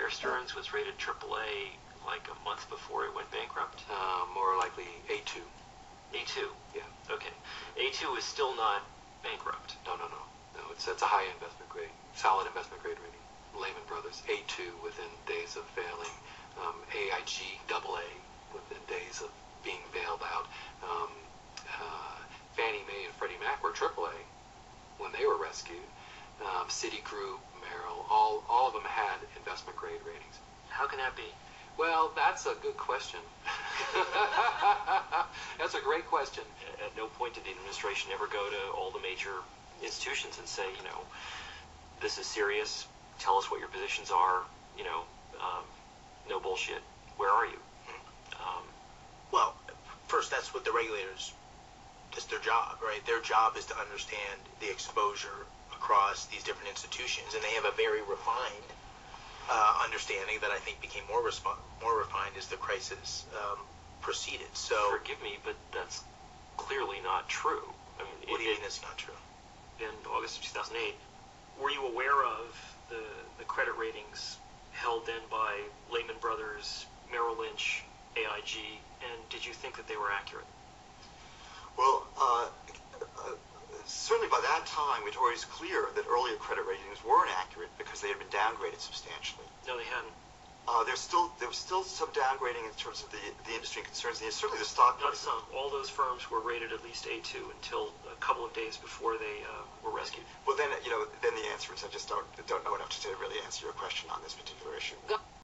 Bear Stearns was rated AAA like a month before it went bankrupt? More likely A2. A2? Yeah. Okay. A2 is still not bankrupt. No. It's a high investment grade, solid investment grade rating. Lehman Brothers A2 within days of failing. AIG AA within days of being bailed out. Fannie Mae and Freddie Mac were AAA when they were rescued. Citigroup, Merrill, all of them had investment grade ratings. How can that be? Well, that's a good question. That's a great question. At no point did the administration ever go to all the major institutions and say, this is serious, tell us what your positions are, no bullshit, where are you? Well, first, that's what the regulators, that's their job, right? Their job is to understand the exposure across these different institutions, and they have a very refined understanding that I think became more refined as the crisis proceeded. So, forgive me, but that's clearly not true. I mean, what do you mean it's not true? In August of 2008, were you aware of the credit ratings held then by Lehman Brothers, Merrill Lynch, AIG, and did you think that they were accurate? Well, certainly by that time, it was clear that earlier credit ratings weren't accurate because they had been downgraded substantially. No, they hadn't. There was still some downgrading in terms of the industry concerns. Certainly the stock Not price. some. All those firms were rated at least A2 until a couple of days before they were rescued. Well, then the answer is I just don't know enough to really answer your question on this particular issue.